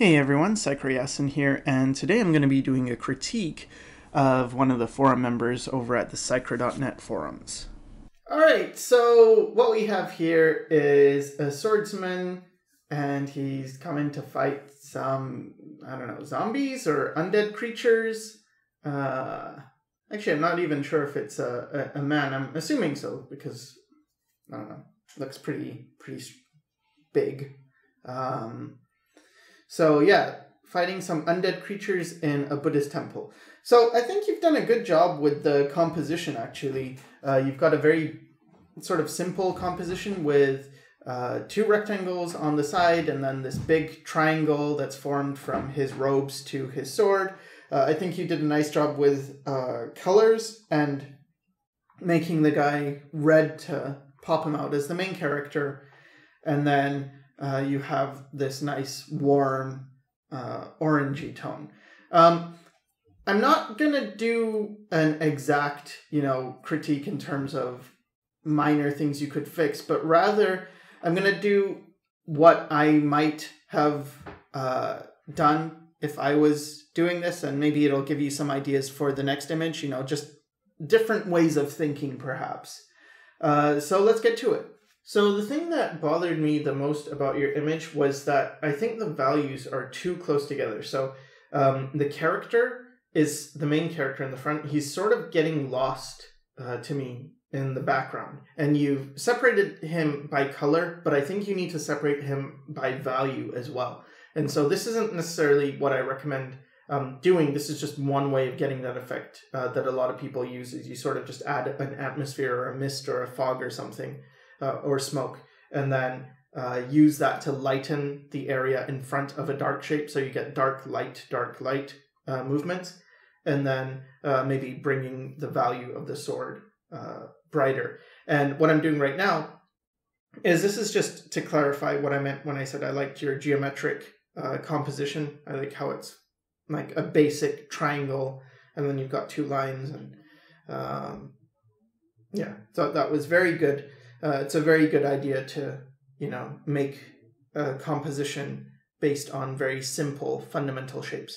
Hey everyone, Sycra here, and today I'm going to be doing a critique of one of the forum members over at the Sycra.net forums. Alright, so what we have here is a swordsman, and he's coming to fight some, I don't know, zombies or undead creatures. Actually, I'm not even sure if it's a man. I'm assuming so, because, I don't know, looks pretty big. So yeah, fighting some undead creatures in a Buddhist temple. So I think you've done a good job with the composition, actually. You've got a very sort of simple composition with two rectangles on the side and then this big triangle that's formed from his robes to his sword. I think you did a nice job with colors and making the guy red to pop him out as the main character. And then you have this nice warm orangey tone. I'm not going to do an exact, critique in terms of minor things you could fix, but rather I'm going to do what I might have done if I was doing this, and maybe it'll give you some ideas for the next image, just different ways of thinking perhaps. So let's get to it. So the thing that bothered me the most about your image was that I think the values are too close together. So the character is the main character in the front. He's sort of getting lost to me in the background. And you've separated him by color, but I think you need to separate him by value as well. And so this isn't necessarily what I recommend doing. This is just one way of getting that effect that a lot of people use, is you sort of just add an atmosphere or a mist or a fog or something. Or smoke, and then use that to lighten the area in front of a dark shape, so you get dark, light movements, and then maybe bringing the value of the sword brighter. And what I'm doing right now is, this is just to clarify what I meant when I said I liked your geometric composition. I like how it's like a basic triangle, and then you've got two lines, and yeah, so that was very good. It's a very good idea to, make a composition based on very simple, fundamental shapes.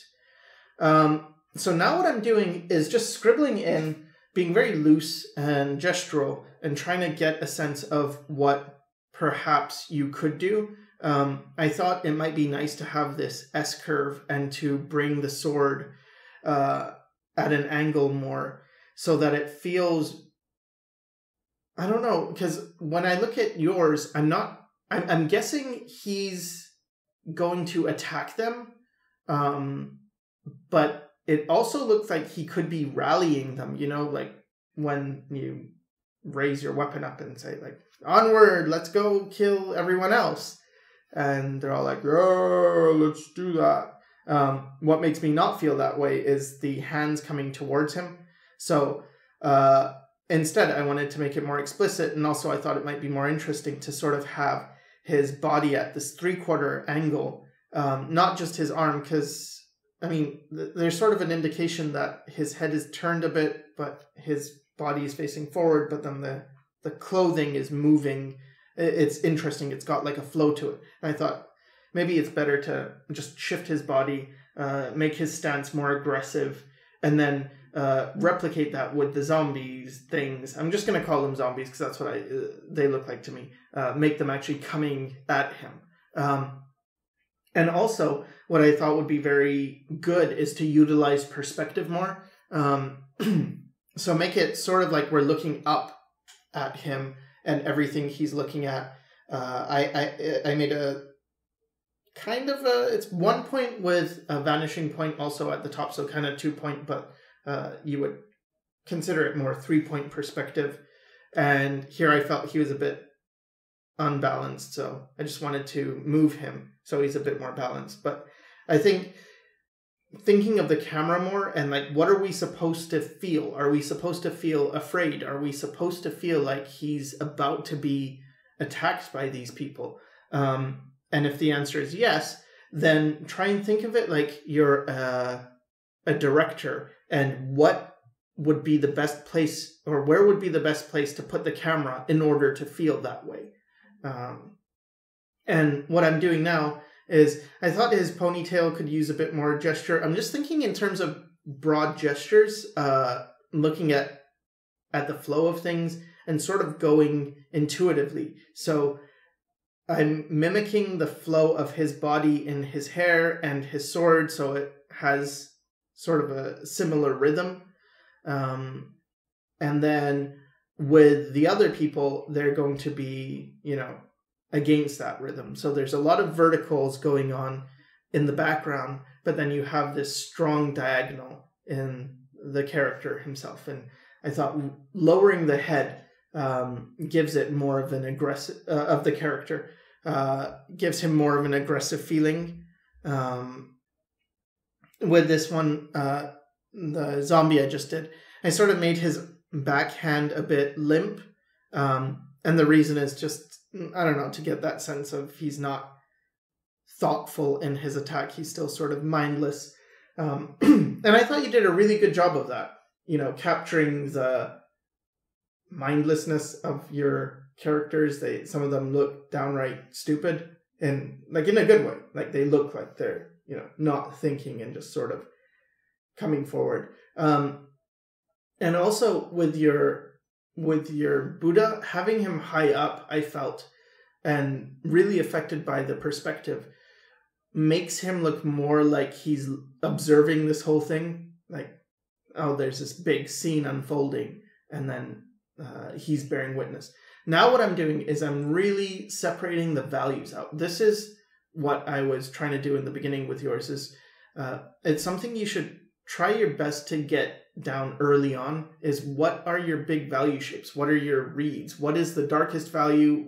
So now what I'm doing is just scribbling in, being very loose and gestural, and trying to get a sense of what perhaps you could do. I thought it might be nice to have this S-curve and to bring the sword at an angle more, so that it feels... I don't know, because when I look at yours, I'm guessing he's going to attack them, but it also looks like he could be rallying them, like when you raise your weapon up and say, like, onward, let's go kill everyone else. And they're all like, oh, let's do that. What makes me not feel that way is the hands coming towards him. So, instead, I wanted to make it more explicit, and also I thought it might be more interesting to sort of have his body at this 3/4 angle, not just his arm, because, there's sort of an indication that his head is turned a bit, but his body is facing forward, but then the clothing is moving. It's interesting. It's got like a flow to it. And I thought maybe it's better to just shift his body, make his stance more aggressive, and then replicate that with the zombies things. I'm just going to call them zombies because that's what they look like to me. Make them actually coming at him. And also, what I thought would be very good is to utilize perspective more. So make it sort of like we're looking up at him and everything he's looking at. I made a kind of it's 1 point with a vanishing point also at the top, so kind of 2 point, but you would consider it more 3-point perspective. And here I felt he was a bit unbalanced, so I just wanted to move him so he's a bit more balanced. But I think thinking of the camera more and like, what are we supposed to feel? Are we supposed to feel afraid? Are we supposed to feel like he's about to be attacked by these people? And if the answer is yes, then try and think of it like you're a director, and what would be the best place, or where would be the best place to put the camera in order to feel that way. And what I'm doing now is I thought his ponytail could use a bit more gesture. I'm just thinking in terms of broad gestures, looking at the flow of things and sort of going intuitively. So I'm mimicking the flow of his body in his hair and his sword, so it has sort of a similar rhythm. And then with the other people, they're going to be, against that rhythm. So there's a lot of verticals going on in the background, but then you have this strong diagonal in the character himself. And I thought lowering the head gives it more of an aggressive, of the character, gives him more of an aggressive feeling. With this one, the zombie I just did, I sort of made his backhand a bit limp. And the reason is just, I don't know, to get that sense of he's not thoughtful in his attack. He's still sort of mindless. And I thought you did a really good job of that, capturing the mindlessness of your characters. Some of them look downright stupid, and like in a good way. Like they look like they're, not thinking and just sort of coming forward. And also with your Buddha, having him high up, I felt, and really affected by the perspective, makes him look more like he's observing this whole thing. Like, oh, there's this big scene unfolding, and then he's bearing witness. Now what I'm doing is I'm really separating the values out. This is what I was trying to do in the beginning with yours. Is it's something you should try your best to get down early on, is what are your big value shapes? What are your reads? What is the darkest value?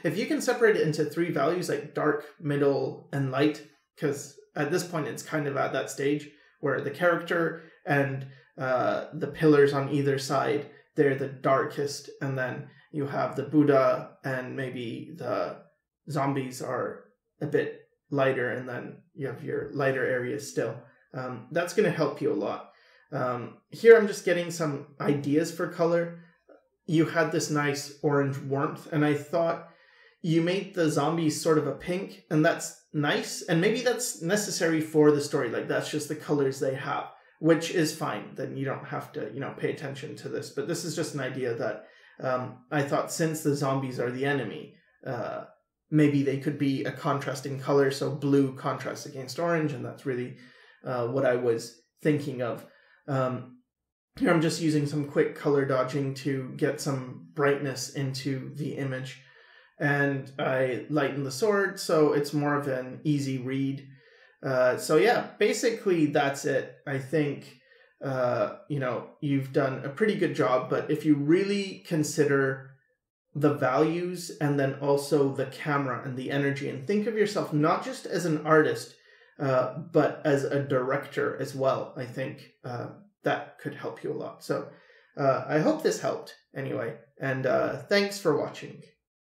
If you can separate it into 3 values, like dark, middle, and light, because at this point it's kind of at that stage where the character and the pillars on either side, they're the darkest, and then you have the Buddha and maybe the zombies are a bit lighter, and then you have your lighter areas still. That's going to help you a lot. Here I'm just getting some ideas for color. You had this nice orange warmth, and I thought you made the zombies sort of a pink, and that's nice, and maybe that's necessary for the story. Like, that's just the colors they have, which is fine. Then you don't have to, pay attention to this. But this is just an idea that I thought, since the zombies are the enemy, maybe they could be a contrasting color, so blue contrasts against orange, and that's really what I was thinking of. Here I'm just using some quick color dodging to get some brightness into the image. And I lighten the sword, so it's more of an easy read. So yeah, basically that's it. I think, you've done a pretty good job, but if you really consider the values and then also the camera and the energy, and think of yourself not just as an artist, but as a director as well, I think that could help you a lot. So I hope this helped anyway, and thanks for watching.